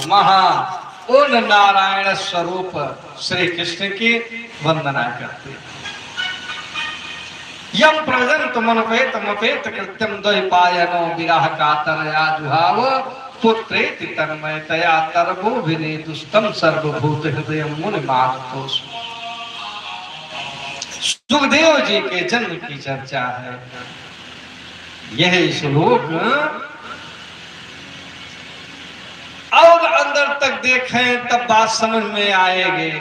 उन नारायण स्वरूप श्री कृष्ण की वंदना करते। यम प्रजंत मनपेत मपेत कृत्यम द्वैपायनो विरह कातरया जुहाव पुत्रेति तन्मयतया तरबो विनेदुस्तम सर्वभूत हृदय मुनि मानतोष। सुखदेव जी के जन्म की चर्चा है। यह श्लोक और अंदर तक देखें तब बात समझ में आएगी।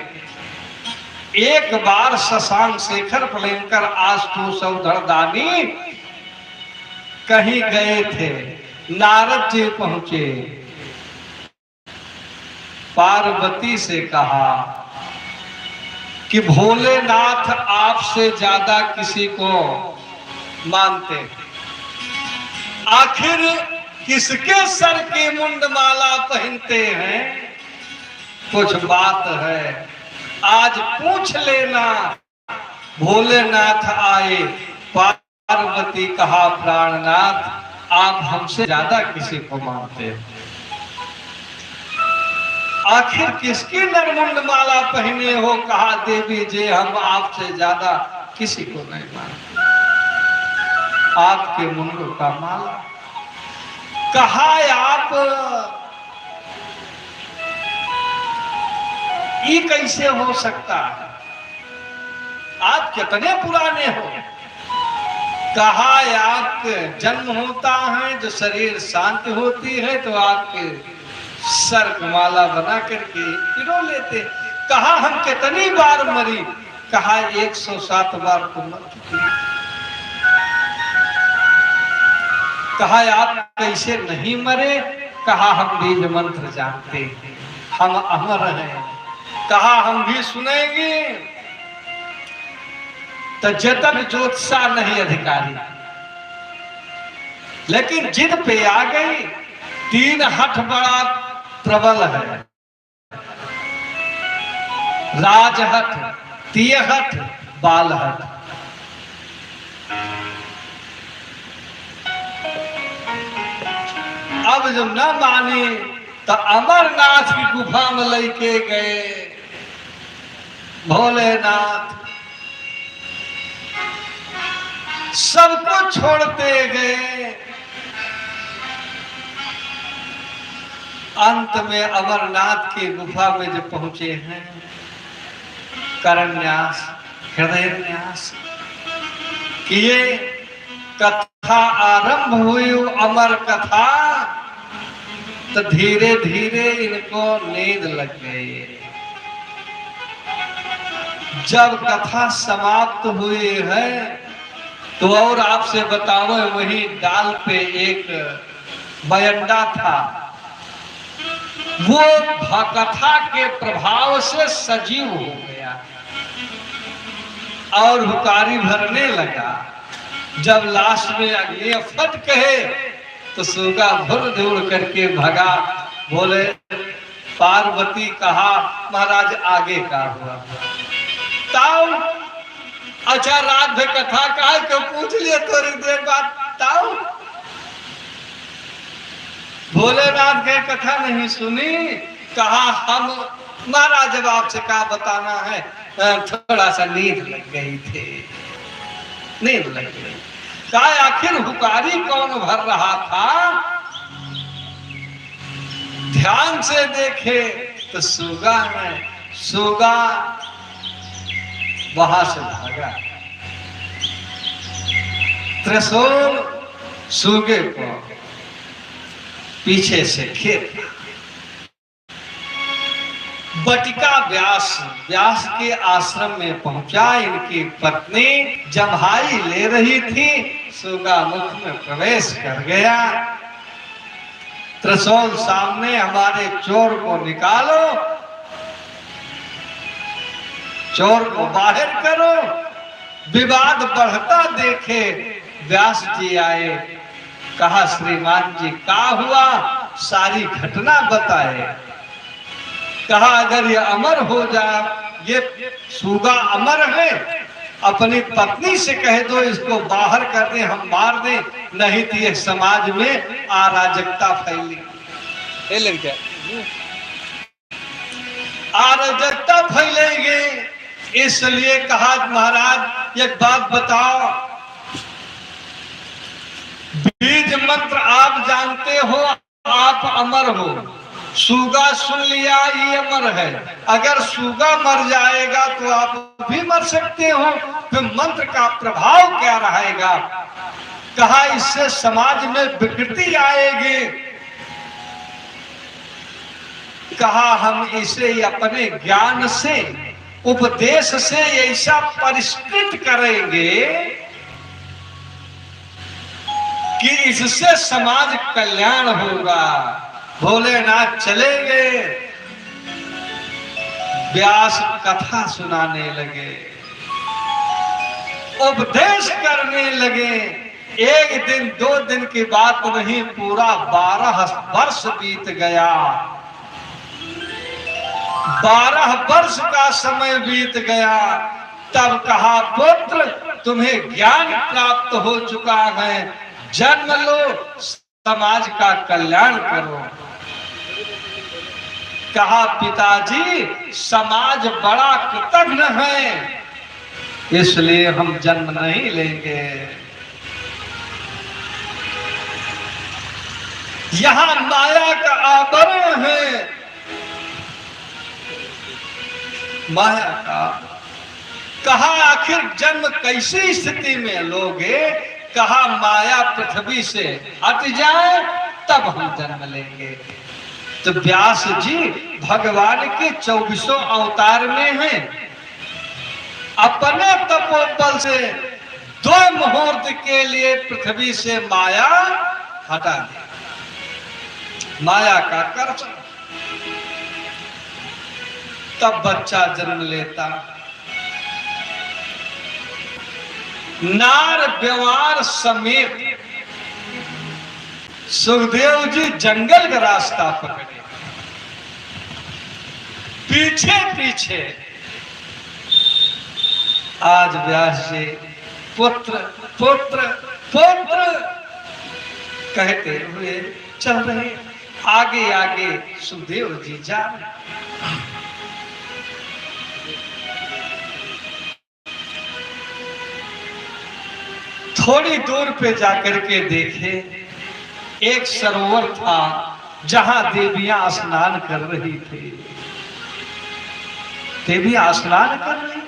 एक बार शशांक शेखर पलेंकर आशुतोष धड़दानी कहीं गए थे। नारद जी पहुंचे, पार्वती से कहा कि भोलेनाथ आपसे ज्यादा किसी को मानते, आखिर किसके सर की मुंडमाला पहनते हैं? कुछ बात है, आज पूछ लेना। भोलेनाथ आए, पार्वती कहा प्राणनाथ आप हमसे ज्यादा किसी को मानते हैं, आखिर किसकी नरमुंड माला पहने हो? कहा देवी जी हम आपसे ज्यादा किसी को नहीं मानते, आपके मुंडों का माला। कहा आप ये कैसे हो सकता है? आप कितने पुराने हो? कहा आपके जन्म होता है जो शरीर शांत होती है तो आपके सर को माला बना करके पिरो लेते। कहा हम कितनी बार मरी? कहा 107 बार तो मर चुकी। कहा आप कैसे नहीं मरे? कहा हम बीज मंत्र जानते हैं, हम अमर हैं। कहा हम भी सुनेंगे। तो जतन ज्योतिषा नहीं अधिकारी, लेकिन जिद पे आ गई। 3 हठ बड़ा प्रबल है, राजहठ, तियहठ, बालहठ। अब जो न माने तो अमरनाथ की गुफा में लेके गए। भोलेनाथ सबको छोड़ते गए। अंत में अमरनाथ की गुफा में जब पहुंचे हैं, करन्यास, हृदय न्यास किए। कथा आरंभ हुई, अमर कथा। तो धीरे धीरे इनको नींद लग गई। जब कथा समाप्त हुई है तो और आपसे बताओ, वही डाल पे एक बयंडा था, वो कथा के प्रभाव से सजीव हो गया और हुकारी भरने लगा। जब लास्ट में अग्नि फट कहे तो सुगा भुर दौड़ करके भगा। बोले पार्वती कहा महाराज आगे का हुआ? ताऊ अच्छा रात में कथा कहा क्यों पूछ लिए थोड़ी देर बाद? ताऊ भोलेनाथ के कथा नहीं सुनी? कहा हम महाराज जब आपसे क्या बताना है, थोड़ा सा नींद लग गई थी, नींद लग गई। कहा आखिर हुकारी कौन भर रहा था? ध्यान से देखे तो सुगा में, सुगा वहां से भागा। त्रिशूल सुगे को पीछे से खेत। बटिका व्यास के आश्रम में पहुंचा। इनकी पत्नी जम्हाई ले रही थी, सुगा मुख में प्रवेश कर गया। त्रिशूल सामने, हमारे चोर को निकालो, चोर को बाहर करो। विवाद बढ़ता देखे व्यास जी आए। कहा श्रीमान जी क्या हुआ? सारी घटना बताए। कहा अगर ये अमर हो जाए, ये सुगा अमर है, अपनी पत्नी से कह दो इसको बाहर कर दे, हम मार दे, नहीं तो ये समाज में अराजकता फैली। अराजकता फैलेंगे। इसलिए कहा महाराज एक बात बताओ, बीज मंत्र आप जानते हो, आप अमर हो। सूगा सुन लिया, ये अमर है। अगर सूगा मर जाएगा तो आप भी मर सकते हो, फिर मंत्र का प्रभाव क्या रहेगा। कहा इससे समाज में विकृति आएगी। कहा हम इसे अपने ज्ञान से, उपदेश से ऐसा परिष्कृत करेंगे कि इससे समाज कल्याण होगा। भोलेनाथ चले गए, व्यास कथा सुनाने लगे, उपदेश करने लगे। एक दिन दो दिन की बात नहीं, पूरा 12 वर्ष बीत गया। 12 वर्ष का समय बीत गया। तब कहा पुत्र तुम्हें ज्ञान प्राप्त हो चुका है, जन्म लो, समाज का कल्याण करो। कहा पिताजी समाज बड़ा कृतघ्न है, इसलिए हम जन्म नहीं लेंगे। यहां माया का आवरण है, माया का। कहा आखिर जन्म कैसी स्थिति में लोगे। कहा माया पृथ्वी से हट जाए तब हम जन्म लेंगे। तो व्यास जी भगवान के 24 अवतार में हैं। अपने तपोबल से 2 मुहूर्त के लिए पृथ्वी से माया हटा दी, माया का कर्ज। तब बच्चा जन्म लेता। नार व्यवहार समेत सुखदेव जी जंगल का रास्ता पकड़े, पीछे पीछे आज व्यास जी पुत्र पुत्र पुत्र कहते हुए चल रहे। आगे आगे सुखदेव जी जा रहे। थोड़ी दूर पे जाकर के देखे एक सरोवर था जहां देवियां स्नान कर रही थी। देवियां स्नान कर रही।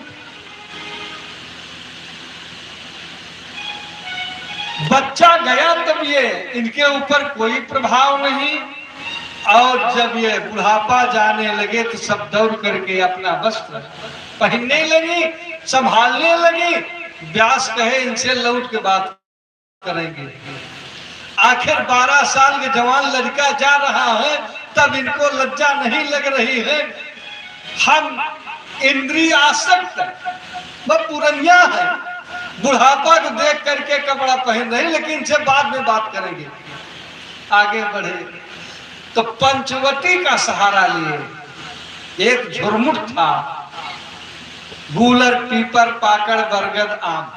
बच्चा गया तब ये इनके ऊपर कोई प्रभाव नहीं, और जब ये बुढ़ापा जाने लगे तो सब दौड़ करके अपना वस्त्र पहनने लगी, संभालने लगी। व्यास कहे इनसे लौट के बात करेंगे। आखिर 12 साल के जवान लड़का जा रहा है, तब इनको लज्जा नहीं लग रही है। हम इंद्रिय आसक्त, वह पुरनिया है, बुढ़ापा को देख करके कपड़ा पहन रहे, लेकिन इनसे बाद में बात करेंगे। आगे बढ़े तो पंचवटी का सहारा लिए। एक झुरमुट था, गूलर, पीपर, पाकड़, बरगद, आम,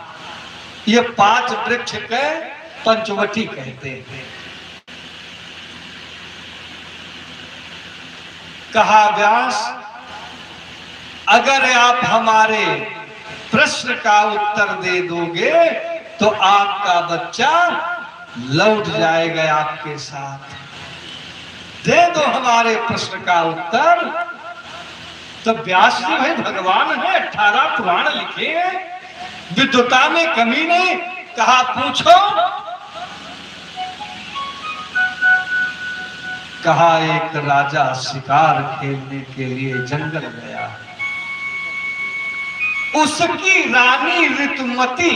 ये 5 वृक्ष के पंचवटी कहते हैं। कहा व्यास अगर आप हमारे प्रश्न का उत्तर दे दोगे तो आपका बच्चा लौट जाएगा आपके साथ। दे दो हमारे प्रश्न का उत्तर। तो व्यास जी भाई भगवान है, 18 पुराण लिखे हैं, विद्वता में कमी नहीं। कहा पूछो। कहा एक राजा शिकार खेलने के लिए जंगल गया। उसकी रानी ऋतुमती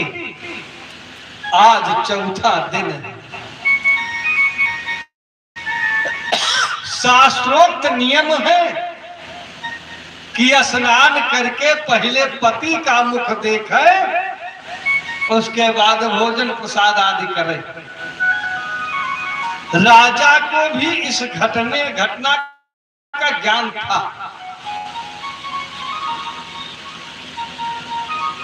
आज 4था दिन है। शास्त्रोक्त नियम है कि स्नान करके पहले पति का मुख देखे, उसके बाद भोजन प्रसाद आदि करे। राजा को भी इस घटना का ज्ञान था।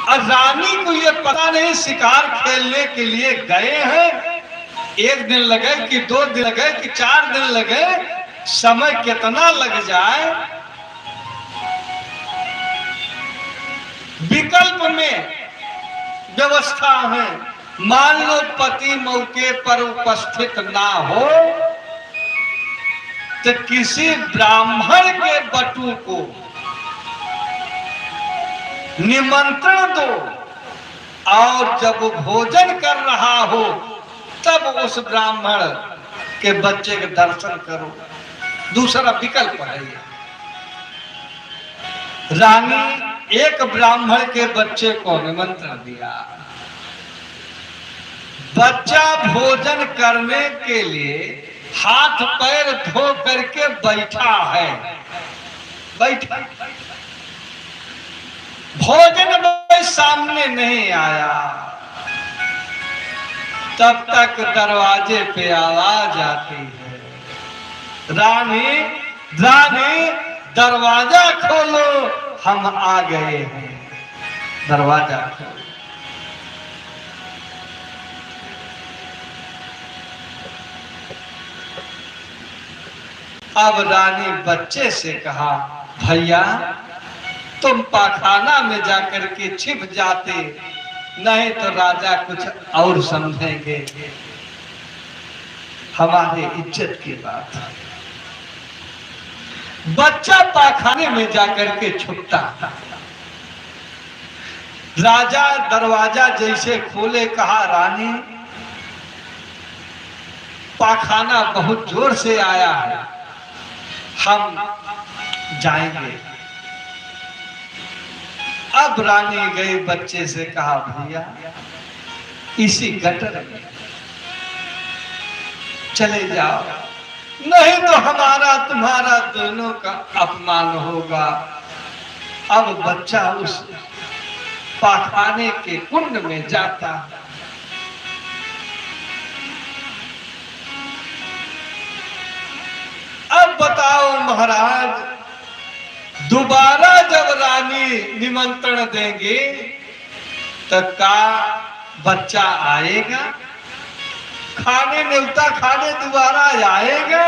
और रानी को यह पता नहीं, शिकार खेलने के लिए गए हैं। 1 दिन लगे कि 2 दिन लगे कि 4 दिन लगे, समय कितना लग जाए। विकल्प में व्यवस्था है, मान लो पति मौके पर उपस्थित ना हो तो किसी ब्राह्मण के बटू को निमंत्रण दो और जब वो भोजन कर रहा हो तब उस ब्राह्मण के बच्चे के दर्शन करो। दूसरा विकल्प है ये। रानी एक ब्राह्मण के बच्चे को निमंत्रण दिया, बच्चा भोजन करने के लिए हाथ पैर धो करके बैठा है, बैठा, भोजन में सामने नहीं आया, तब तक दरवाजे पे आवाज आती है, रानी रानी दरवाजा खोलो, हम आ गए हैं, दरवाजा खोलो। अब रानी बच्चे से कहा, भैया तुम पाखाना में जाकर के छिप जाते, नहीं तो राजा कुछ और समझेंगे, हमारे इज्जत की बात है। बच्चा पाखाने में जाकर के छुपता, राजा दरवाजा जैसे खोले कहा, रानी पाखाना बहुत जोर से आया है, हम जाएंगे। अब रानी गई, बच्चे से कहा, भैया इसी गटर में चले जाओ, नहीं तो हमारा तुम्हारा दोनों का अपमान होगा। अब बच्चा उस पाखाने के कुंड में जाता, अब बताओ महाराज, दोबारा जब रानी निमंत्रण देंगे तो का बच्चा आएगा? खाने न्योता खाने दोबारा आएगा?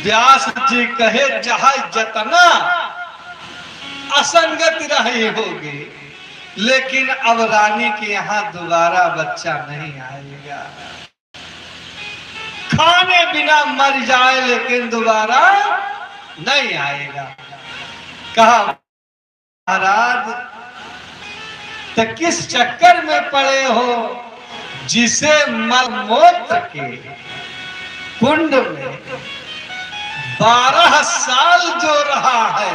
व्यास जी कहे, चाहे जतना असंगति रही होगी, लेकिन अब रानी के यहाँ दोबारा बच्चा नहीं आएगा। खाने बिना मर जाए लेकिन दोबारा नहीं आएगा। कहा, महाराज तो किस चक्कर में पड़े हो, जिसे मलमूत्र के कुंड में 12 साल जो रहा है,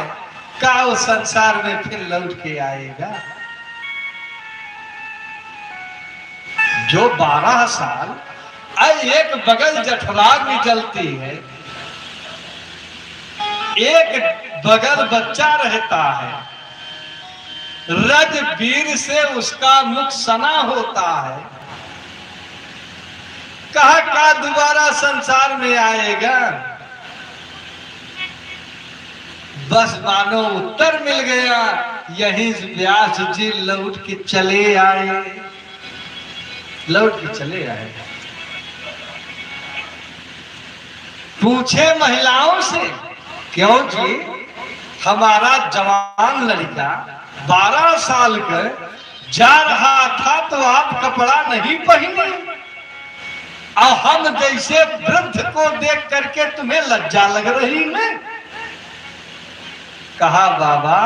का वो संसार में फिर लौट के आएगा? जो 12 साल एक बगल जठराग निकलती है, एक बगल बच्चा रहता है, रजबीर से उसका मुख सना होता है, कहा का दोबारा संसार में आएगा? बस मानो उत्तर मिल गया, यही व्यास जी लौट के चले आए, लौट के चले आए। पूछे महिलाओं से, क्यों जी हमारा जवान लड़का 12 साल का जा रहा था तो आप कपड़ा नहीं पहने, और हम जैसे वृद्ध को देख करके तुम्हें लज्जा लग रही है? कहा, बाबा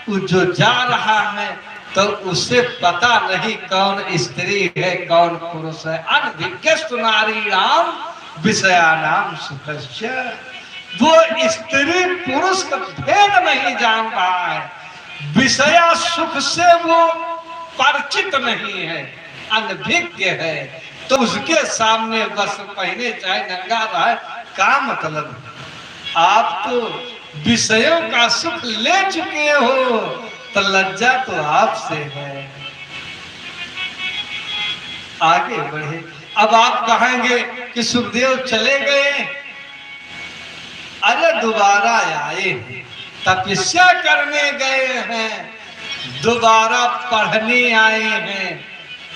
वो जो जा रहा है तो उससे पता नहीं कौन स्त्री है कौन पुरुष है। अनभिज्ञस्तु नारी राम विषयानाम सुखस्य, वो स्त्री पुरुष का भेद नहीं जान रहा है, विषया सुख से वो परिचित नहीं है, अनभिज्ञ है, तो उसके सामने बस पहने चाहे नंगा रहे, क्या मतलब? आप तो विषयों का सुख ले चुके हो, तो लज्जा तो आपसे है। आगे बढ़े। अब आप कहेंगे कि सुखदेव चले गए, अरे दोबारा आए, तपस्या करने गए हैं, दोबारा पढ़ने आए हैं।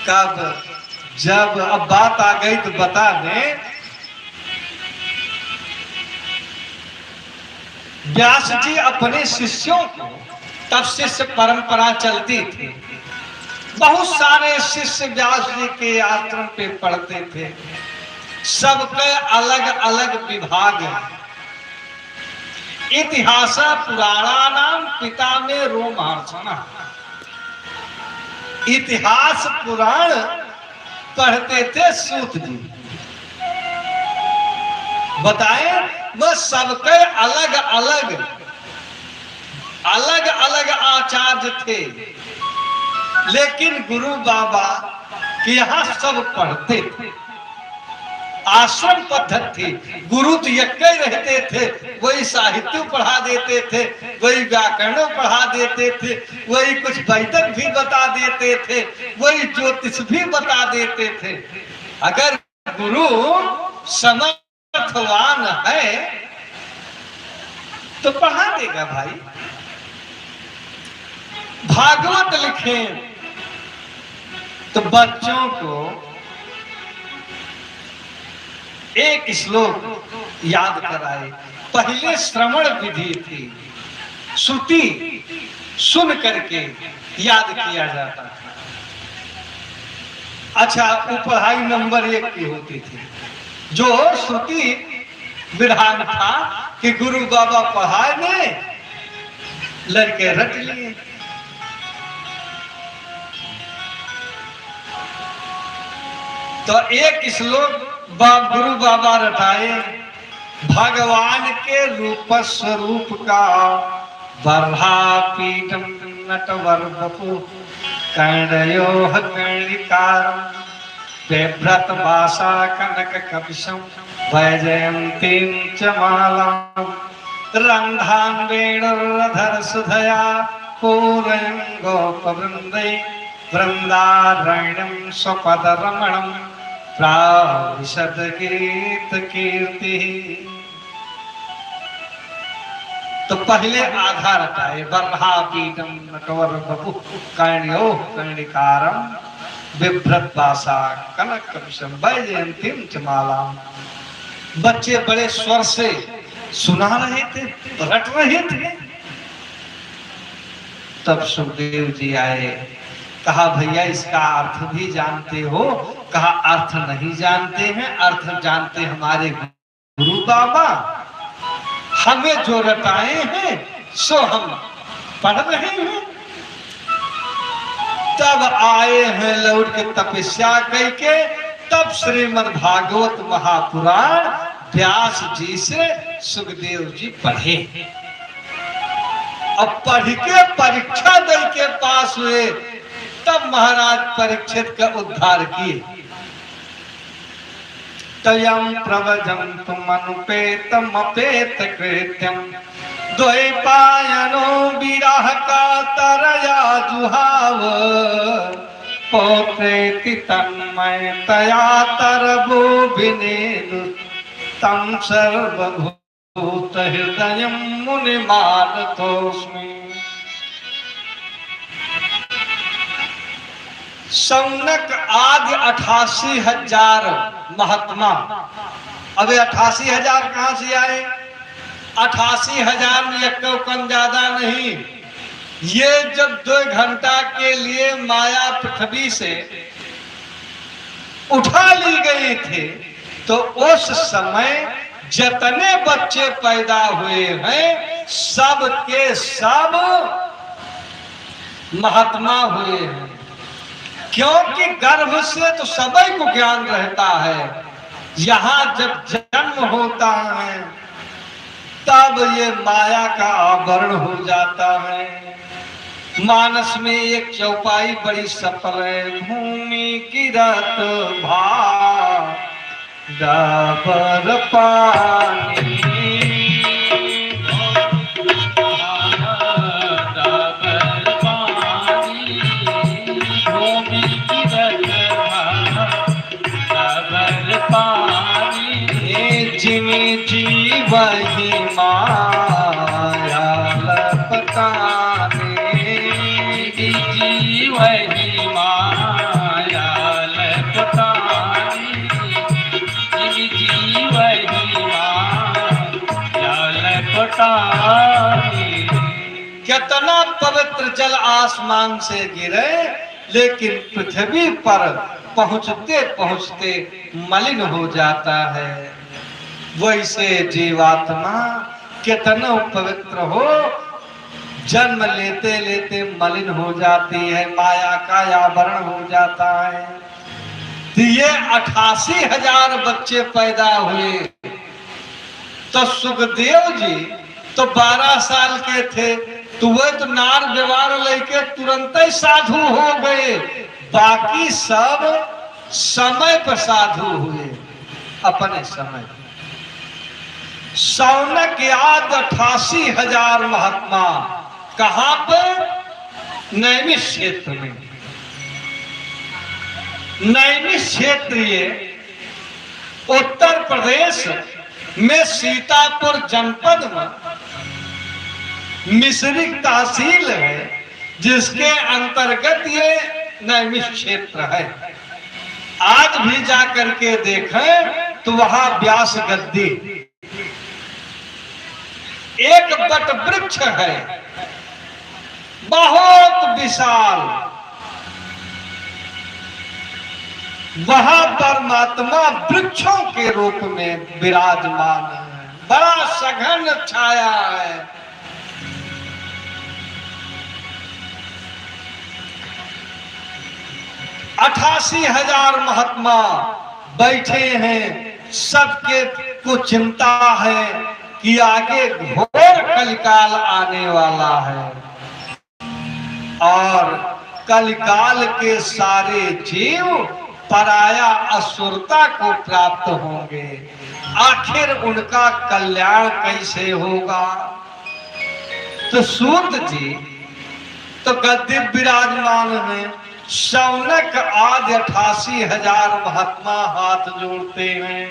कब? जब अब बात आ गई तो बता दें, व्यास जी अपने शिष्यों को, तब शिष्य परंपरा चलती थी, बहुत सारे शिष्य व्यास जी के आश्रम पे पढ़ते थे, सबके अलग अलग विभाग हैं। इतिहास पुराणानाम पिता में रोमहर्षण, इतिहास पुराण पढ़ते थे सूत जी। बताएं, वह सबके अलग अलग अलग अलग आचार्य थे, लेकिन गुरु बाबा के यहाँ सब पढ़ते थे। आश्रम पद्धति थी, गुरु तो एक ही रहते थे, वही साहित्य पढ़ा देते थे, वही व्याकरण पढ़ा देते थे, वही कुछ वैदिक भी बता देते थे, वही ज्योतिष भी बता देते थे। अगर गुरु समर्थवान है तो पढ़ा देगा भाई। भागवत लिखें तो बच्चों को एक श्लोक याद कराए। पहले श्रवण विधि थी, श्रुति सुन करके याद किया जाता था। अच्छा, वो पढ़ाई नंबर 1 की होती थी, जो श्रुति विधान था कि गुरु बाबा पढ़ाए ने, लड़के रट लिए। तो एक श्लोक गुरु बाबा रटाए, भगवान के रूप स्वरूप का बर्हा पीठम नटवर बपु कर्णयोः कर्णिकारं बेभ्रत भाषा कनक कपिशं वैजयन्तीं च मालां रंधान वेणुरधर सुधया पूरयं गोपवृन्दै वृंदारण्यं स्वपदरमणं प्राविशद गीत कीर्ति। तो पहले आधा रटाए, बर्हा पीठम नटवर बपु कर्ण्योः कर्णिकारं बिभ्रत भाषा कनक कपिशं वैजयन्तीं च मालां। बच्चे बड़े स्वर से सुना रहे थे, रट रहे थे। तब सुखदेव जी आए, कहा भैया इसका अर्थ भी जानते हो? कहा अर्थ नहीं जानते हैं, अर्थ जानते हमारे गुरु बाबा, हमें जो रटाए हैं सो हम पढ़ रहे हैं। तब आए हैं लौट के तपस्या करके, तब श्रीमद् भागवत महापुराण व्यास जी से सुखदेव जी पढ़े। अब पढ़ के परीक्षा दे के पास हुए, तब महाराज परीक्षित का उद्धार किए। तयं प्रवजन्तुम अनुपेतम अपेत कृत्यं द्वैपायनो विरह का तरया जुहाव पौत्रेति तन्मयतया तरबो विनेदु तं सर्वभूत हृदयं मुनिमानतोऽस्मि। सौनक आदि 88,000 महात्मा। अब 88,000 कहां से आए? 88,000 में एक कम ज्यादा नहीं। ये जब 2 घंटा के लिए माया पृथ्वी से उठा ली गई थे, तो उस समय जितने बच्चे पैदा हुए हैं सब के सब महात्मा हुए हैं। क्योंकि गर्भ से तो सभी को ज्ञान रहता है, यहाँ जब जन्म होता है तब ये माया का आवरण हो जाता है। मानस में एक चौपाई बड़ी सफल है, भूमि की रत भार डाबर पानी जी वही माया लपटाने, जी वही माया लपटाने, जी वही माया लपटाने। बताई। कितना पवित्र जल आसमान से गिरे, लेकिन पृथ्वी पर पहुंचते पहुंचते मलिन हो जाता है। वैसे जीवात्मा कितना पवित्र हो, जन्म लेते लेते मलिन हो जाती है, माया का आवरण हो जाता है। तो ये 88,000 बच्चे पैदा हुए, तो सुखदेव जी तो 12 साल के थे, तो वह तो नार व्यवहार लेके तुरंत ही साधु हो गए। बाकी सब समय पर साधु हुए, अपने समय। शौनक याद 88,000 महात्मा कहां पर? नैमिष क्षेत्र में। नैमिष क्षेत्र ये उत्तर प्रदेश में सीतापुर जनपद में मिश्रिक तहसील है, जिसके अंतर्गत ये नैमिष क्षेत्र है। आज भी जाकर के देखें तो वहां व्यास गद्दी, एक बट वृक्ष है बहुत विशाल, वहां परमात्मा वृक्षों के रूप में विराजमान है, बड़ा सघन छाया है। अठासी 88,000 महात्मा बैठे हैं, सबके को चिंता है कि आगे घोर कलिकाल आने वाला है और कलिकाल के सारे जीव पराया असुरता को प्राप्त होंगे। आखिर उनका कल्याण कैसे होगा? तो सूत जी तो गद्दी विराजमान है, शौनक आदि 88,000 महात्मा हाथ जोड़ते हैं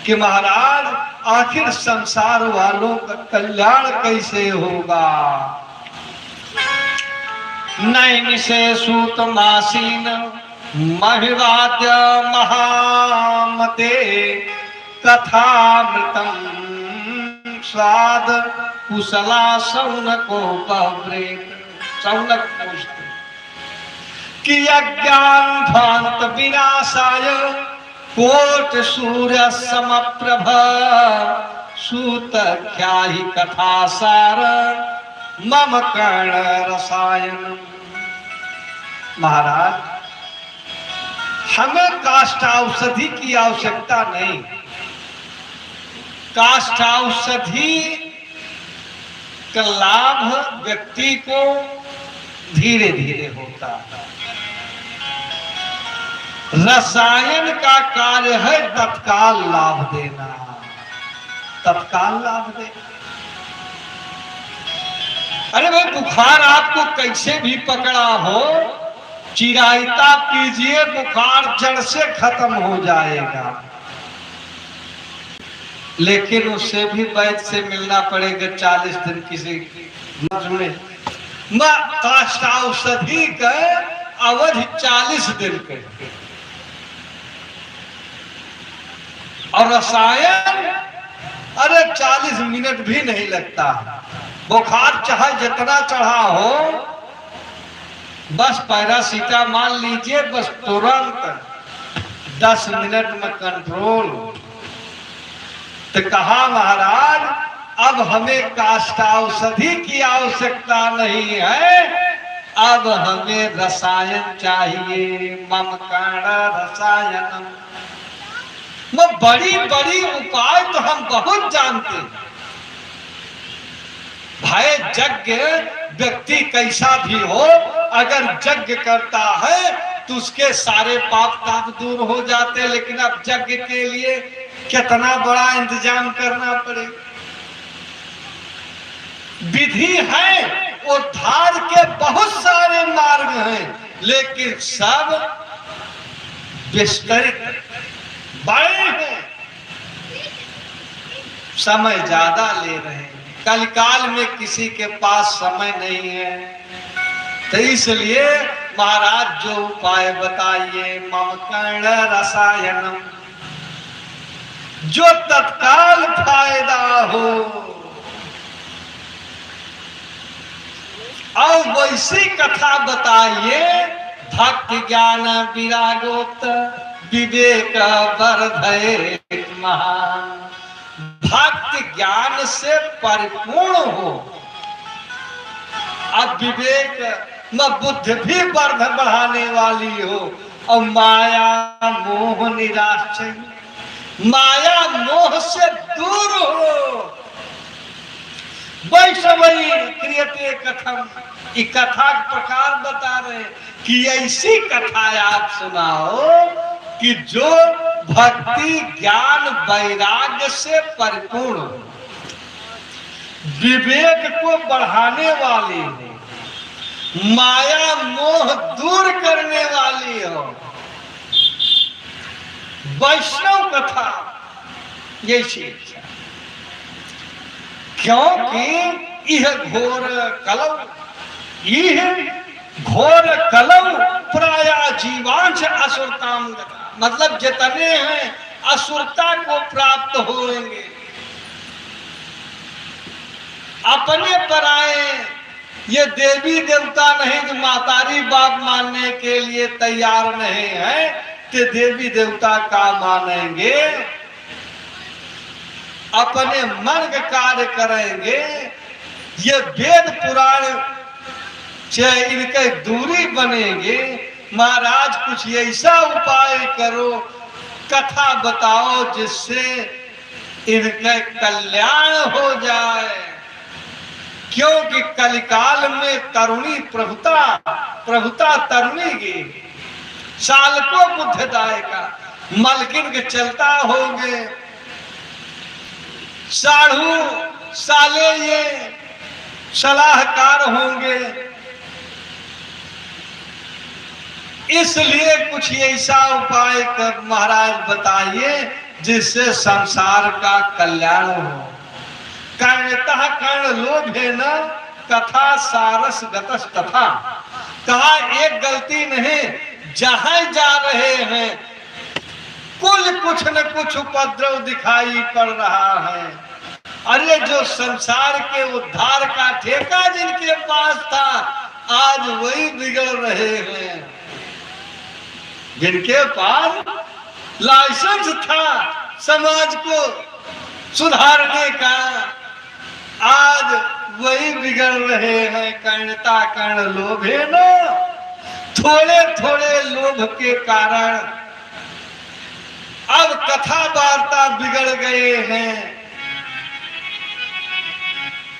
कि महाराज आखिर संसार वालों का कल्याण कैसे होगा? नैमिषे सूत मासीन महिवाद्य महामते कथामृतम स्वाद कुशला शौनको पव्रेत। शौनक पूछते कि अज्ञान ध्वांत विनाशाय कोट सूर्य समप्रभ सूत ख्याहि कथा सार मम कर्ण रसायन। महाराज हमें काष्ठौषधि की आवश्यकता नहीं, काष्ठौषधि का लाभ व्यक्ति को धीरे धीरे होता है। रसायन का कार्य है तत्काल लाभ देना, तत्काल लाभ देना। अरे भाई बुखार आपको कैसे भी पकड़ा हो, चिरायता पीजिए, बुखार जड़ से खत्म हो जाएगा। लेकिन उससे भी वैद्य से मिलना पड़ेगा 40 दिन किसी में। काष्ठौषधि का अवधि 40 दिन के, और रसायन अरे 40 मिनट भी नहीं लगता। बुखार चाहे जितना चढ़ा हो, बस पैरासीटामोल लीजिए, बस तुरंत 10 मिनट में कंट्रोल। तो कहा महाराज अब हमें काष्ठौषधि की आवश्यकता नहीं है, अब हमें रसायन चाहिए। मम कर्ण रसायनम। वो बड़ी बड़ी उपाय तो हम बहुत जानते हैं भाई। यज्ञ व्यक्ति कैसा भी हो, अगर यज्ञ करता है तो उसके सारे पाप ताप दूर हो जाते। लेकिन अब यज्ञ के लिए कितना बड़ा इंतजाम करना पड़ेगा। विधि है, उद्धार के बहुत सारे मार्ग हैं, लेकिन सब विस्तृत बड़े हैं, समय ज्यादा ले रहे हैं। कलिकाल में किसी के पास समय नहीं है, तो इसलिए महाराज जो उपाय बताइए। मम कर्ण रसायनम, जो तत्काल फायदा हो। और वैसी कथा बताइए, भक्ति ज्ञान विरागोक्त विवेक वर्धय महान। भक्ति ज्ञान से परिपूर्ण हो, अब विवेक में बुद्धि भी बढ़ाने वाली हो, और माया मोह निराश, माया मोह से दूर हो। वैष्णवी क्रियते कथम, ये कथा प्रकार बता रहे कि ऐसी कथा आप सुनाओ कि जो भक्ति ज्ञान वैराग्य से परिपूर्ण हो, विवेक को बढ़ाने वाली हो, माया मोह दूर करने वाली हो। वैष्णव कथा ये चीज, क्योंकि यह घोर कलौ, यह घोर कलौ प्राया जीवांश असुरताम, मतलब जितने हैं असुरता को प्राप्त होंगे। अपने पराए ये देवी देवता नहीं, जो मातारी बाप मानने के लिए तैयार नहीं है, तो देवी देवता का मानेंगे, अपने मन का कार्य करेंगे। ये वेद पुराण चाहे इनके दूरी बनेंगे। महाराज कुछ ऐसा उपाय करो, कथा बताओ जिससे इनका कल्याण हो जाए, क्योंकि कलिकाल में तरुणी प्रभुता तरुणी की साल को बुद्धदायका मलकिन के चलता होंगे, साढ़ू साले ये सलाहकार होंगे। इसलिए कुछ ऐसा उपाय कर महाराज बताइए जिससे संसार का कल्याण हो। कर्णतः कर्ण लोभे न कथा सारस गतस तथा, कहा एक गलती नहीं, जहां जा रहे हैं कुल कुछ न कुछ उपद्रव दिखाई पड़ रहा है। अरे जो संसार के उद्धार का ठेका जिनके पास था, आज वही बिगड़ रहे हैं। जिनके पास लाइसेंस था समाज को सुधारने का, आज वही बिगड़ रहे हैं। कर्णता कर्ण लोभे न, थोड़े थोड़े लोभ के कारण अब कथा वार्ता बिगड़ गए हैं।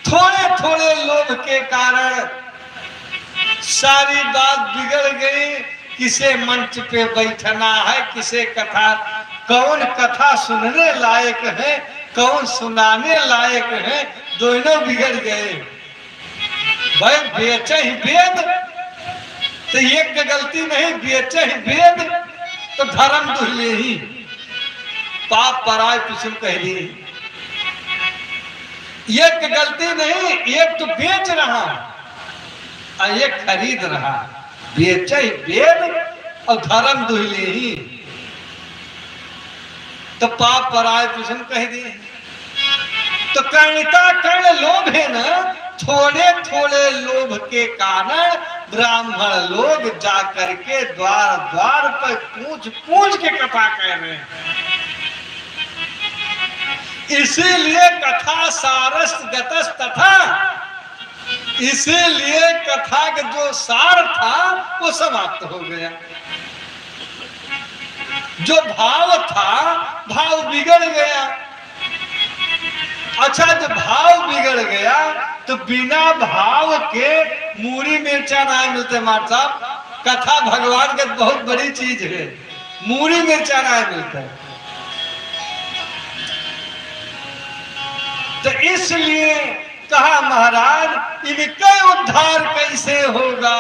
थोड़े थोड़े लोभ के कारण सारी बात बिगड़ गई। किसे मंच पे बैठना है, किसे कथा, कौन कथा सुनने लायक है, कौन सुनाने लायक है, दोनों बिगड़ गए। भाई बेचे ही वेद तो एक गलती नहीं, बेचे ही वेद तो धर्म दुहले ही, पाप पराय पिछुम कह दी। एक गलती नहीं, एक तो बेच रहा और एक खरीद रहा। बेचे ही वेद और धर्म दुहले ही, तो पाप पराय पिछुम कह दी। तो कर्णिता कर्ण लोभ है ना, थोड़े थोड़े लोभ के कारण ब्राह्मण लोग जाकर के द्वार द्वार पर पूछ पूछ के कथा कह रहे हैं। इसीलिए कथा सारस गतस तथा, इसीलिए कथा का जो सार था वो समाप्त हो गया। जो भाव था भाव बिगड़ गया। अच्छा, जब भाव बिगड़ गया तो बिना भाव के मूरी मिर्चा ना मिलते। मार साहब, कथा भगवान के बहुत बड़ी चीज है, मूरी मिर्चा ना मिलता है। तो इसलिए कहा महाराज इनका उद्धार कैसे होगा,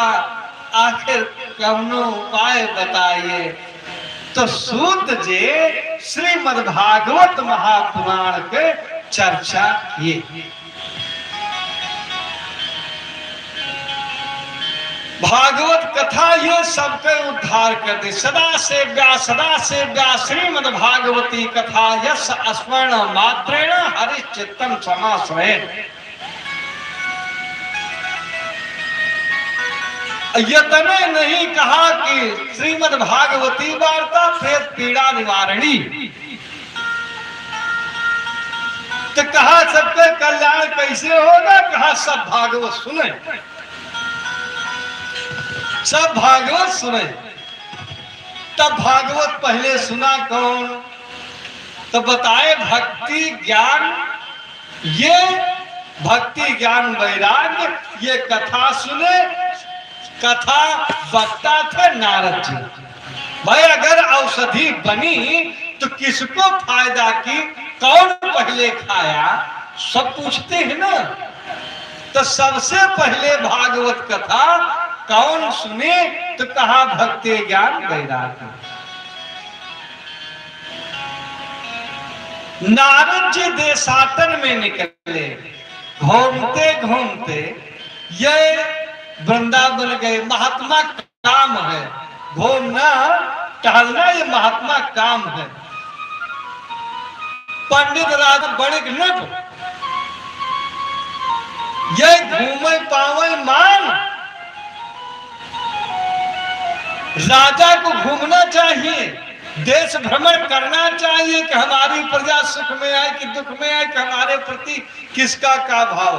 आखिर कौनो उपाय बताइए। तो सूत जी श्रीमद् भागवत महापुराण के चर्चा किए। भागवत कथा ये सबके उद्धार कर दे। सदा से व्यास श्रीमद् भागवती कथा यस स्मरण मात्रेण हरिश्चित्तम समाश्रयेण। यतने नहीं कहा कि श्रीमद् भागवती वार्ता प्रेत पीड़ा निवारणी, तो कहा सबके कल्याण कैसे होगा, कहा सब भागवत सुने, सब भागवत सुने। तब भागवत पहले सुना कौन, तो बताए भक्ति ज्ञान, ये भक्ति ज्ञान वैराग्य, ये कथा सुने। कथा वक्ता थे नारद जी। भाई अगर औषधि बनी तो किसको फायदा की, कौन पहले खाया, सब पूछते हैं ना। तो सबसे पहले भागवत कथा कौन सुने, तो कहा भक्ति ज्ञान वैराग्य। नारद जी देशाटन में निकले, घूमते घूमते ये वृंदावन गए। महात्मा काम है, घूमना टहलना ये महात्मा काम है। पंडित राजा बड़े नट ये घूमे पावे मान। राजा को घूमना चाहिए, देश भ्रमण करना चाहिए कि हमारी प्रजा सुख में आए कि दुख में आए, कि हमारे प्रति किसका का भाव।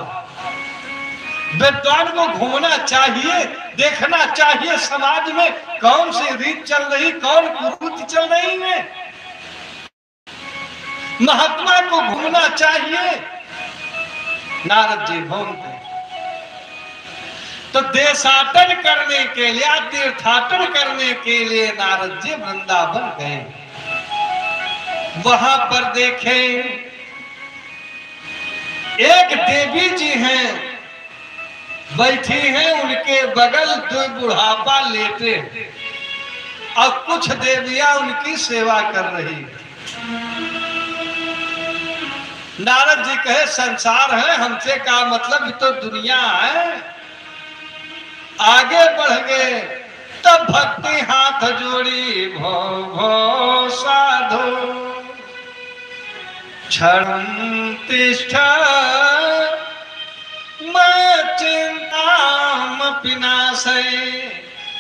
विद्वान को घूमना चाहिए, देखना चाहिए समाज में कौन सी रीत चल रही, कौन कुरीति चल रही है। महात्मा को घूमना चाहिए। नारद जी घूमते तो देशाटन करने के लिए, तीर्थाटन करने के लिए नारद जी वृंदावन गए। वहां पर देखे एक देवी जी हैं, बैठी हैं, उनके बगल दो बुढ़ापा लेटे और कुछ देवियां उनकी सेवा कर रही। नारद जी कहे संसार है, हमसे का मतलब, तो दुनिया है। आगे बढ़ गए, तब भक्ति हाथ जोड़ी, भो भो साधो क्षणं तिष्ठ मैं चिंतामपि नाशे,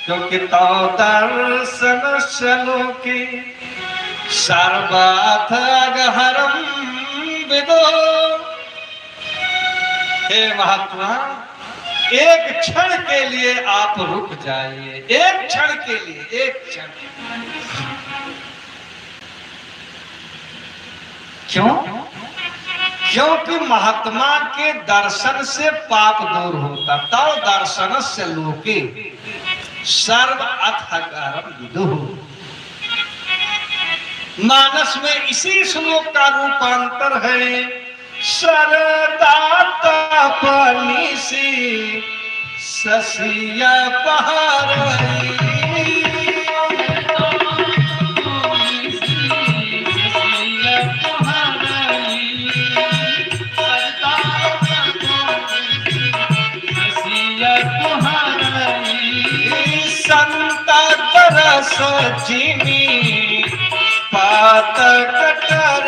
क्योंकि तो दर्शन श्लोके सर्वार्थ अगहरम विदो। हे महात्मा, एक क्षण के लिए आप रुक जाइए, एक क्षण के लिए, एक क्षण। क्यों? क्योंकि महात्मा के दर्शन से पाप दूर होता। तव दर्शन से लोके सर्व अथकारम विदुः। मानस में इसी श्लोक का रूपांतर है, सरदाता पनिसी ससिया पहाड़ी। सचिनी पात कटर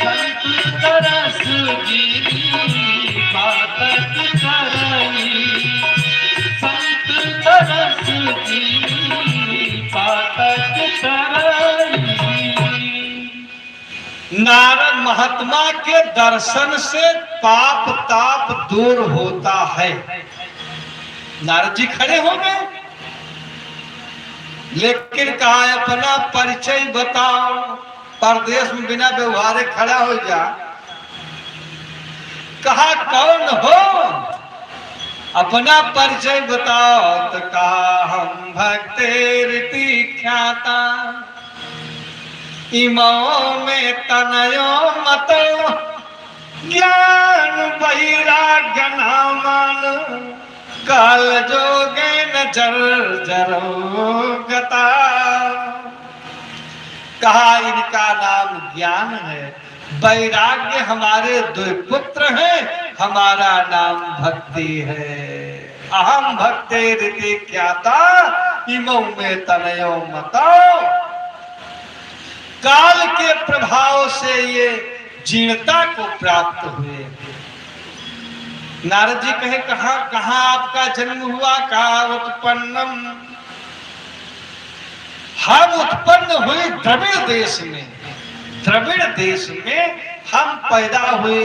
संत रस जीनी पात कटर संत रस जीनी पात कटर। नारद महात्मा के दर्शन से पाप ताप दूर होता है। नारद जी खड़े हो गए, लेकिन कहा अपना परिचय बताओ। परदेश में बिना व्यवहारे खड़ा हो जा। कहा कौन हो, अपना परिचय बताओ। तो कहा हम भक्तेरिति ख्याता, इमो में तनयो मतो ज्ञान वैराग्य नामान काल जोगे न जर जरो गता। कहा इनका नाम ज्ञान है, वैराग्य हमारे दो पुत्र हैं, हमारा नाम भक्ति है। अहम भक्ते रीति ख्याता इमौ में तनयो मतो। काल के प्रभाव से ये जीर्णता को प्राप्त हुए। नारद जी कहे कहां कहां आपका जन्म हुआ? कहा उत्पन्नम, हम उत्पन्न हुए द्रविड़ देश में। द्रविड़ देश में हम पैदा हुए।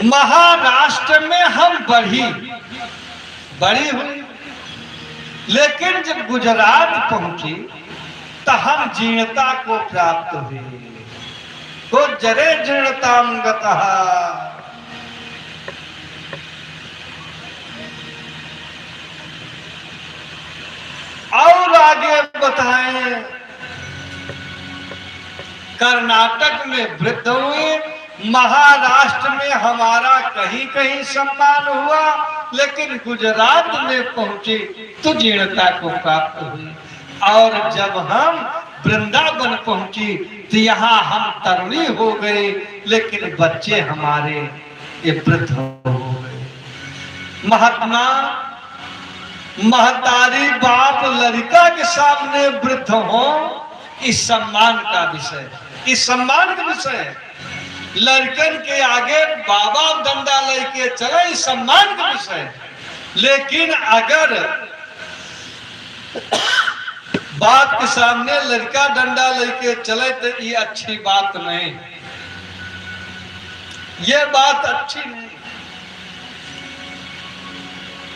महाराष्ट्र में हम बड़ी हुई, लेकिन जब गुजरात पहुंची तो हम जीर्णता को प्राप्त हुए। तो जरे जीर्णताम गतः। और आगे बताएं, कर्नाटक में वृद्ध हुए, महाराष्ट्र में हमारा कहीं कहीं सम्मान हुआ, लेकिन गुजरात में पहुंचे तो जीर्णता को प्राप्त हुई। और जब हम वृंदावन पहुंची तो यहाँ हम तरुणी हो गए, लेकिन बच्चे हमारे ये वृद्ध हो गए। महात्मा महतारी बाप लड़का के सामने वृद्ध हो, इस सम्मान का विषय, इस सम्मान का विषय। लड़कन के आगे बाबा डंडा लेके चले, इस सम्मान का विषय। लेकिन अगर बाप के सामने लड़का डंडा लेके चले तो ये अच्छी बात नहीं, ये बात अच्छी नहीं।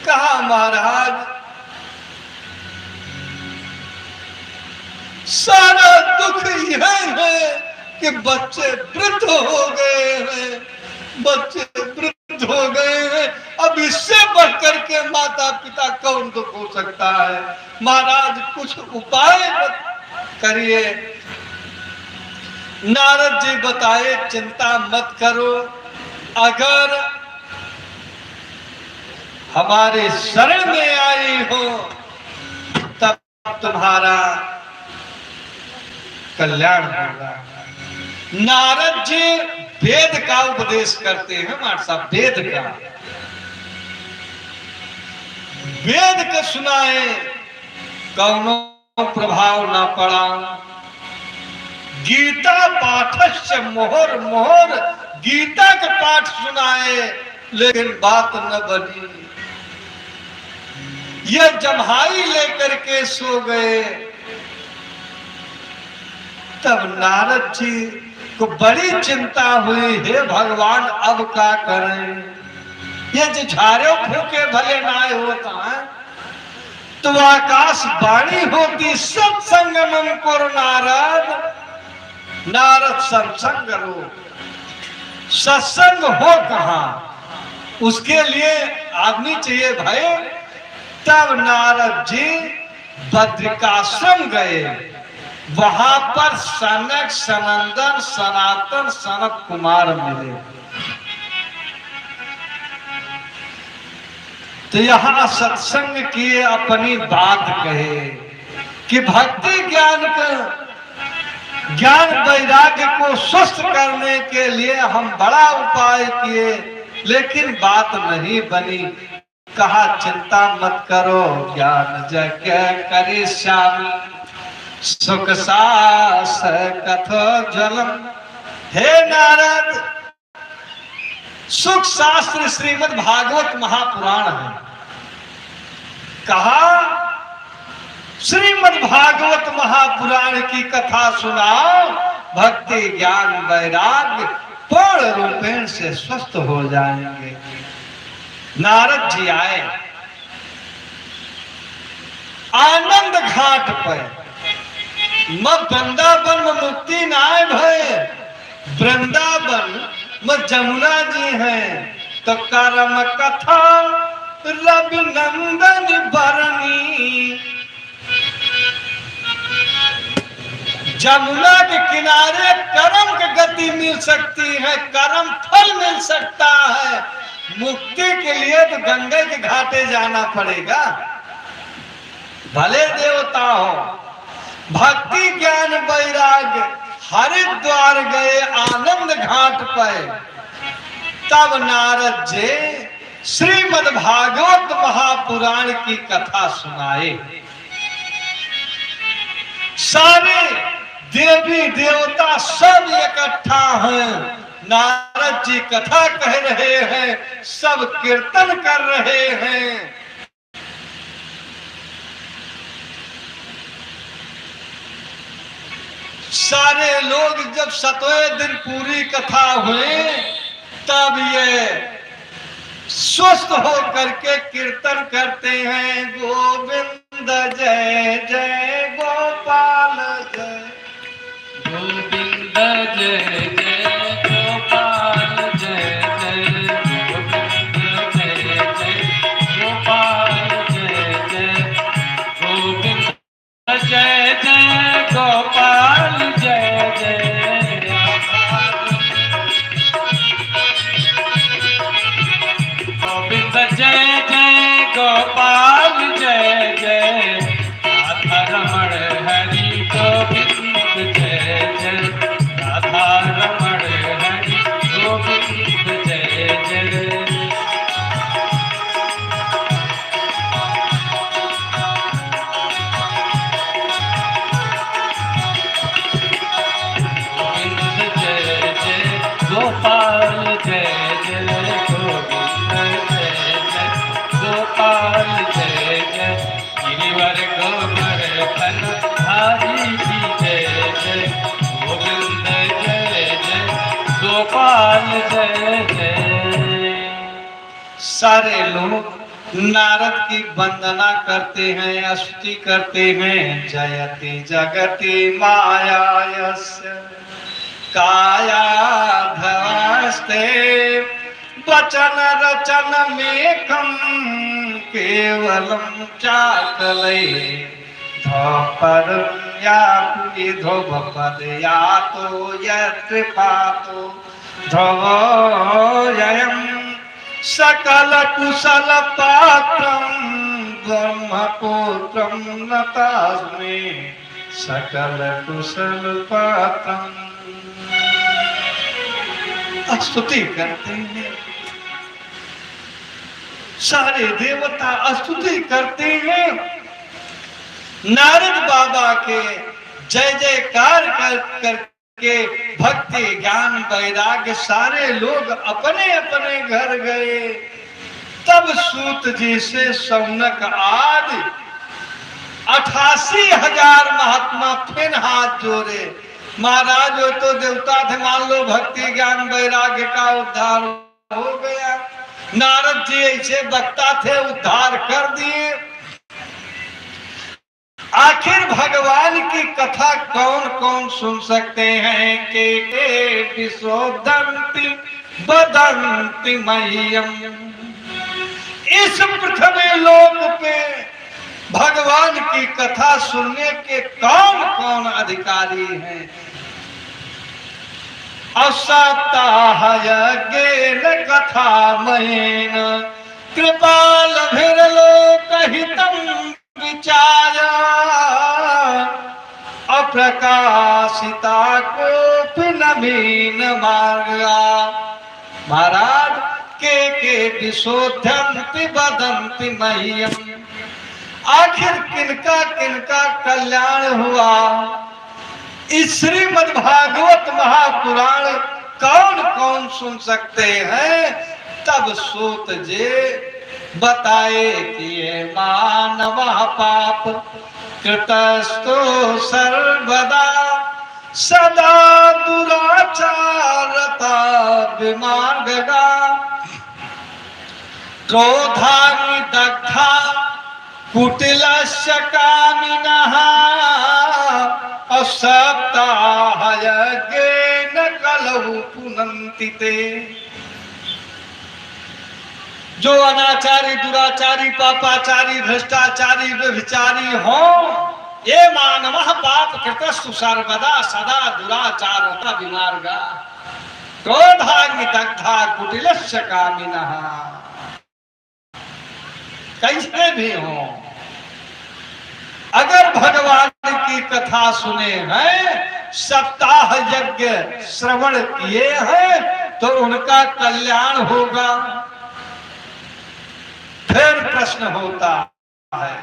कहा महाराज सारा दुख यह है कि बच्चे वृद्ध हो गए हैं, बच्चे वृद्ध हो गए हैं। अब इससे बढ़कर के माता पिता कौन दुख हो सकता है? महाराज कुछ उपाय करिए। नारद जी बताए चिंता मत करो, अगर हमारे शरण में आई हो तब तुम्हारा कल्याण होगा। नारद जी वेद का उपदेश करते हैं। मार साहब वेद का, वेद को सुनाए, कौनो प्रभाव ना पड़ा। गीता पाठस्य मोहर मोहर, गीता के पाठ सुनाए, लेकिन बात न बनी। ये जम्हाई लेकर के सो गए। तब नारद जी को बड़ी चिंता हुई, हे भगवान अब क्या करें? ये जो झाड़े फूके भले ना होता है तो आकाश वाणी होती, सत्संगम करो नारद, नारद सत्संग करो। सत्संग हो कहां? उसके लिए आदमी चाहिए भाई। तब नारद जी बद्रिकाश्रम गए। वहां पर सनक सनंदन सनातन सनत कुमार मिले। तो यहाँ सत्संग किए, अपनी बात कहे कि भक्ति ज्ञान का ज्ञान वैराग्य को स्वस्थ करने के लिए हम बड़ा उपाय किए, लेकिन बात नहीं बनी। कहा चिंता मत करो, ज्ञान यज्ञ करे श्यामी, सुख सास कथो जलम। हे नारद, सुख शास्त्र श्रीमद् भागवत महापुराण है। कहा श्रीमद् भागवत महापुराण की कथा सुनाओ, भक्ति ज्ञान वैराग्य पूर्ण रूपेण से स्वस्थ हो जाएंगे। नारद जी आए आनंद घाट पर। वृंदावन में मुक्ति नाय भय, वृंदावन में जमुना जी हैं। तो कर्म कथा रविनंदन बरनी, जमुना के किनारे कर्म की गति मिल सकती है, कर्म फल मिल सकता है। मुक्ति के लिए तो गंगा के घाटे जाना पड़ेगा, भले देवता हो। भक्ति ज्ञान वैराग्य हरिद्वार गए आनंद घाट पर। तब नारद जी श्रीमद् भागवत महापुराण की कथा सुनाए। सारे देवी देवता सब इकट्ठा हैं, नारद जी कथा कह रहे हैं, सब कीर्तन कर रहे हैं। सारे लोग जब 7वें दिन पूरी कथा हुए तब ये स्वस्थ हो करके कीर्तन करते हैं, गोविंद जय जय गोपाल जय, गोविंद जय जय गोपाल जय जय, गोविंद जय जय गोपाल जय जय, गोविंद जय जय गोपाल जय जय, गोविंद जय जय गोपाल जय जय, राधा रमण हरि गोविंद जय जय, राधा रमण हरि गोविंद जय जय। गोपाल जय जय गोविंद जय जय गोपाल जय जय, गिरिवर गोवर्धन धारी की जय जय, गोविंद जय जय गोपाल जय जय। सारे लोग नारद की वंदना करते हैं, स्तुति करते हैं। जयति जगति माया यस्य काया धस्ते, वचन रचन मेकम केवलम चाकले, धोपर या धोपद या तो यत्र पातो धवयम् सकल कुशल पात्रम ब्रह्मपुत्रम नतास्मे, सकल कुशल पात्रम। स्तुति करते हैं, सारे देवता स्तुति करते हैं। नारद बाबा के जय जयकार करके भक्ति ज्ञान वैराग्य सारे लोग अपने अपने घर गए। तब सूत जी से सौनक आदि 88,000 महात्मा फिर हाथ जोड़े। महाराज वो तो देवता थे, मान लो भक्ति ज्ञान वैराग्य का उद्धार हो गया। नारद जी ऐसे वक्ता थे, उद्धार कर दिए। आखिर भगवान की कथा कौन कौन सुन सकते हैं? के विशोधन्ति वदन्ति मह्यम। इस पृथ्वी लोक पे भगवान की कथा सुनने के कौन कौन अधिकारी हैं? असप्ताह यज्ञेन कथा मयेन कृपालभिर्लोकहितं विचाया, अप्रकाशिता कोऽपि नवीन मार्गा। महाराज के विशोधन्ति वदन्ति मह्यम। आखिर किनका किनका कल्याण हुआ? इस श्रीमद् भागवत महापुराण कौन कौन सुन सकते हैं? तब सूत जी बताए कि ये मानव पाप कृतस्तो सर्वदा, सदा दुराचारता विमार्गगा, क्रोधानि दग्धा कुटिलस्य कामिनः, असप्ताह यज्ञेन कलहु पुनन्ति ते। जो अनाचारी दुराचारी पापाचारी भ्रष्टाचारी व्यभिचारी हो, ये मानव पाप कृतस्तु सर्वदा, सदा दुराचारता विमार्गा, क्रोधाग्नि दग्धा कुटिलस्य कामिनः। कैसे भी हो, अगर भगवान की कथा सुने हैं, सप्ताह यज्ञ श्रवण किए हैं, तो उनका कल्याण होगा। फिर प्रश्न होता है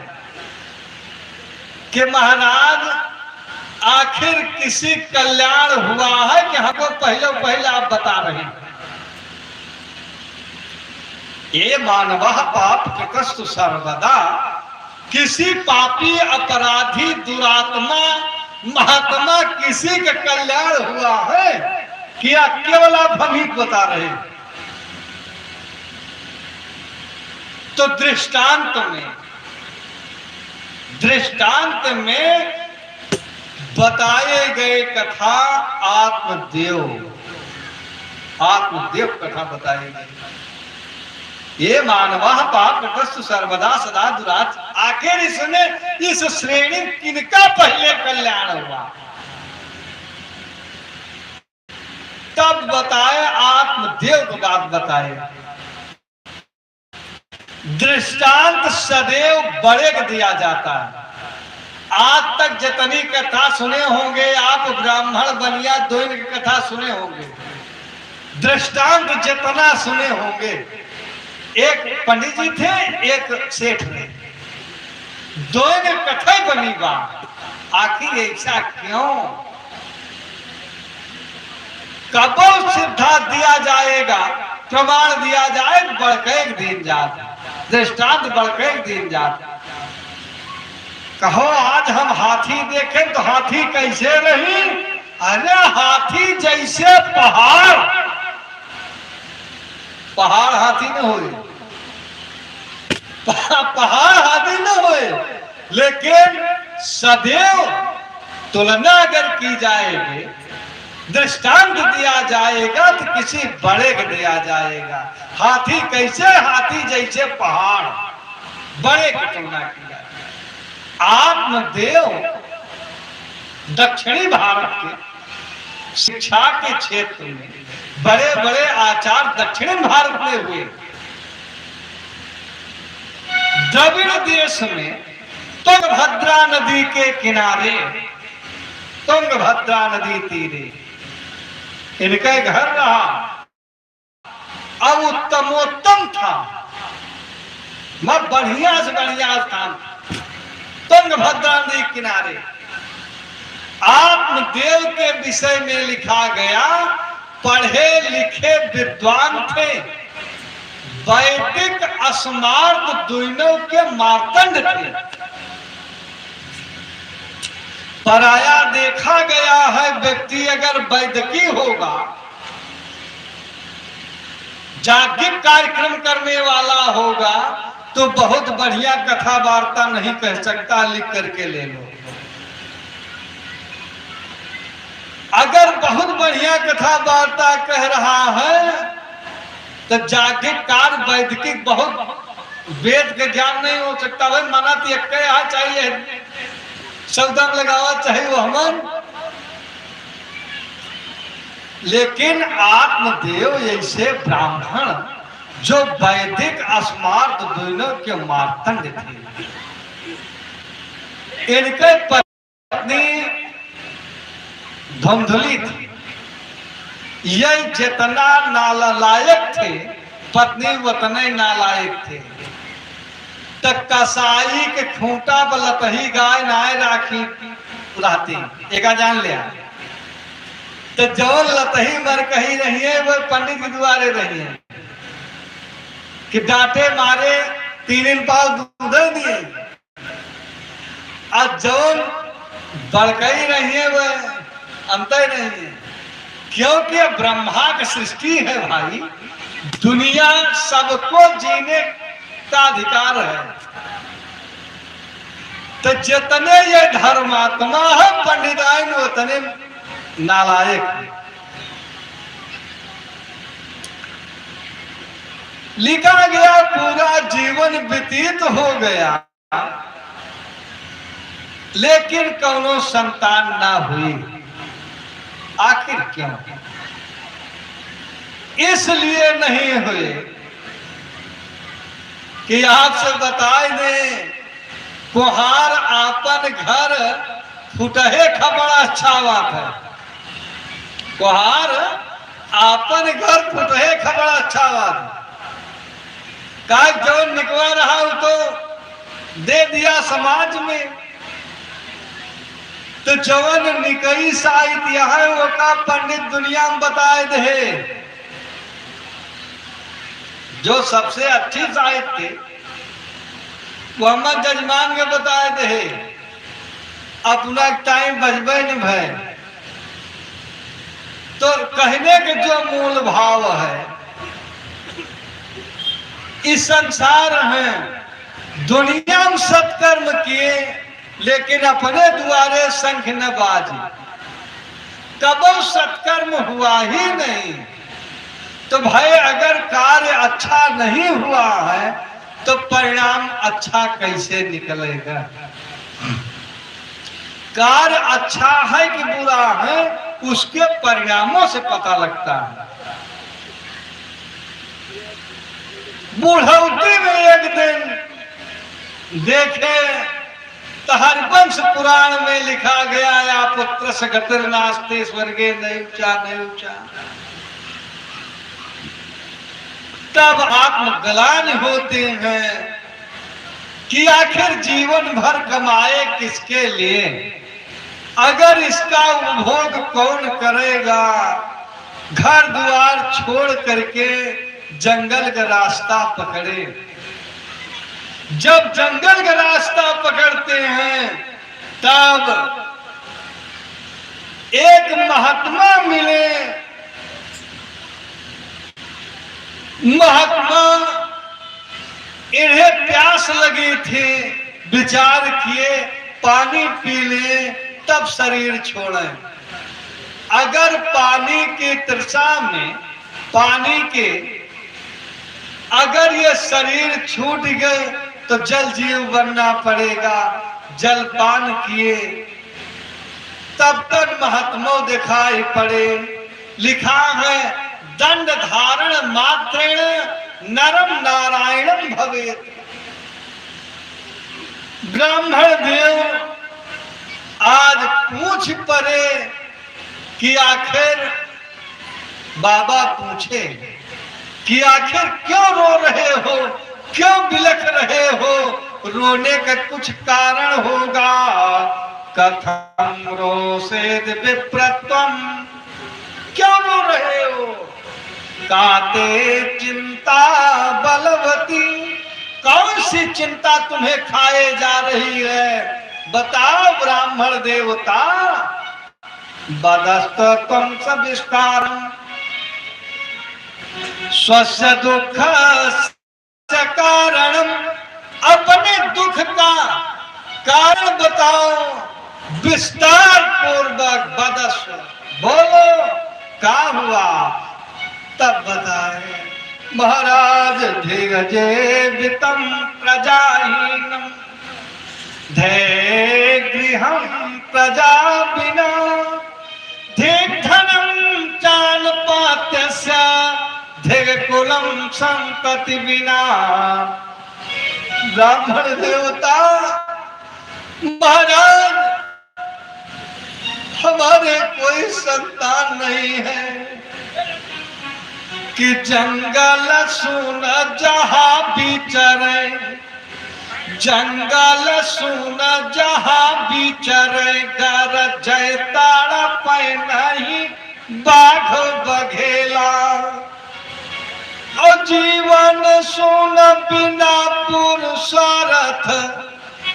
कि महाराज आखिर किसी कल्याण हुआ है कि हमको पहले आप बता रहे हैं। ये मानव पाप कृतस्तु सर्वदा, किसी पापी अपराधी दुरात्मा महात्मा किसी का कल्याण हुआ है क्या? केवल आप हम ही बता रहे हैं। तो दृष्टांत में बताए गए कथा आत्मदेव कथा बताई गई। ये मानव पाप कृतस्तु सर्वदा सदा दुराच। आखिर इसमें इस श्रेणी किनका पहले कल्याण हुआ? तब बताए आत्मदेव को बात बताए। दृष्टांत सदैव बड़े को दिया जाता है। आज तक जितनी कथा सुने होंगे आप, ब्राह्मण बनिया दोनों की कथा सुने होंगे, दृष्टांत जितना सुने होंगे। एक पंडित जी थे, एक सेठ थे, दोनों कथा बनी बात। आखिर ऐसा क्यों? कब सिद्धा दिया जाएगा, प्रमाण दिया जाए, बढ़के एक दिन जाता, दृष्टांत बढ़के एक दिन जाता। कहो आज हम हाथी देखें तो हाथी कैसे रही? अरे हाथी जैसे पहाड़ हाथी न होए, पहाड़ हाथी न होए, लेकिन सदैव तुलना अगर की जाएगी, दृष्टांत दिया जाएगा तो किसी बड़े को दिया जाएगा। हाथी कैसे? हाथी जैसे पहाड़, बड़े की तुलना की जाए। आत्मदेव दक्षिणी भारत के शिक्षा के क्षेत्र में बड़े बड़े आचार्य दक्षिणी भारत में हुए। द्रविड़ देश में तुंगभद्रा नदी के किनारे, तुंगभद्रा नदी तीरे इनका घर रहा। अब उत्तमोत्तम था, मैं बढ़िया से बढ़िया स्थान, तुंगभद्रा नदी किनारे। आत्मदेव के विषय में लिखा गया, पढ़े लिखे विद्वान थे, वैदिक अस्मार्थ दोनों के मार्तंड थे। पराया देखा गया है व्यक्ति अगर वैदिकी होगा, जागतिक कार्यक्रम करने वाला होगा, तो बहुत बढ़िया कथा वार्ता नहीं कह सकता, लिख करके ले लो। अगर बहुत बढ़िया कथा वार्ता कह रहा है तो जागतिक कार्य वैदिक बहुत वेद के ज्ञान नहीं हो सकता। भाई माना तो एक चाहिए, शब्दम लगावा चाहिए वो हमन। लेकिन आत्मदेव ऐसे ब्राह्मण जो वैदिक अस्मार्थ दोनों के मार्तंड थे, इनके पत्नी धुंधली थी। ये जितना नालायक थे, पत्नी उतने नालायक थे। तो कसाई के खूंटा पर लतही गाय नाय राखी रहती, एक जान लिया। तो जो लतही मर कही रही है वो पंडित के द्वारे रही है कि डांटे मारे 3 दिन पाल दूध दिए। आज जो बड़कई रही है वो अंतर नहीं है, क्योंकि ब्रह्मा की सृष्टि है भाई। दुनिया सबको जीने का अधिकार है। तो जितने ये धर्मात्मा है पंडिताइन उतने नालायक है। लिखा गया पूरा जीवन व्यतीत हो गया, लेकिन कौनो संतान ना हुई। आखिर क्यों? इसलिए नहीं हुए कि आपसे बताए दे, कुहार आपन घर फुटहे का बड़ा अच्छा बात है। कुहार आपन घर फुटहे का बड़ा अच्छा बात है। का जो निकवा रहा हो तो दे दिया समाज में। तो जवन निकई साहित्य है वो का पंडित दुनिया में बताए दे। जो सबसे अच्छी साहित्य वो हम जजमान के बताए दे। अपना टाइम बजबे न भय। तो कहने के जो मूल भाव है, इस संसार में दुनिया में सत्कर्म किए लेकिन अपने द्वारे शंख न बाजी, कबो सत्कर्म हुआ ही नहीं। तो भाई अगर कार्य अच्छा नहीं हुआ है तो परिणाम अच्छा कैसे निकलेगा? कार्य अच्छा है कि बुरा है उसके परिणामों से पता लगता है। बुढ़ौती में एक दिन देखे तो हरिवंश पुराण में लिखा गया, या पुत्र सगतिर नास्ते स्वर्गे नहीं ऊंचा नहीं ऊंचा। तब आत्मग्लानि होते हैं कि आखिर जीवन भर कमाए किसके लिए, अगर इसका उपभोग कौन करेगा। घर द्वार छोड़ करके जंगल का रास्ता पकड़े। जब जंगल का रास्ता पकड़ते हैं तब एक महात्मा मिले। महात्मा इन्हें प्यास लगी थी, विचार किए पानी पी ले तब शरीर छोड़े। अगर पानी की तृषा में पानी के अगर ये शरीर छूट गए तो जल जीव बनना पड़ेगा। जलपान किए तब तक महात्मा दिखाई पड़े। लिखा है दंड धारण मात्रेण नरम नारायणम भवेत। ब्राह्मण देव आज पूछ पड़े कि आखिर बाबा पूछे कि आखिर क्यों रो रहे हो, क्यों बिलख रहे हो? रोने का कुछ कारण होगा। कथम रोषेद विप्रत्वम, क्यों रो रहे हो? काते चिंता बलवती, कौन सी चिंता तुम्हें खाए जा रही है? बताओ ब्राह्मण देवता। बदस्त तुम सविस्तारम स्वस्य दुख कारणम, अपने दुख का कारण बताओ विस्तार पूर्वक। बदस्व, बोलो क्या हुआ? तब बताए महाराज धीरजे वितम प्रजाहीनम धे गृहम प्रजा बिना धिक धनम चान पात्यस्य धिक कुलम संतति बिना। ब्राह्मण देवता महाराज हमारे कोई संतान नहीं है कि जंगल सुन जहां बिचरे, जंगल सुन जहां बिचरे गर जय तारा पे नहीं बाघ बघेला। और जीवन सुन बिना पुरुषार्थ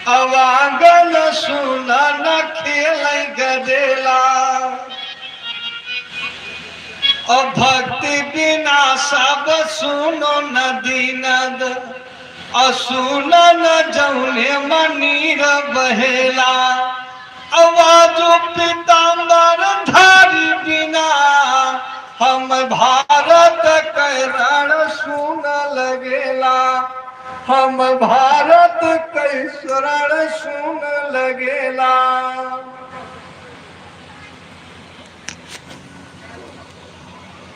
अवांगन सुन न खेल गदेला। और भक्ति बिना सब सुनो नदी नद, असुन न जौने मनीर बहेला। आवाजो पीताम्बर धारी बिना हम भारत के रण सुन लगेला। हम भारत के रण सुन लगेला।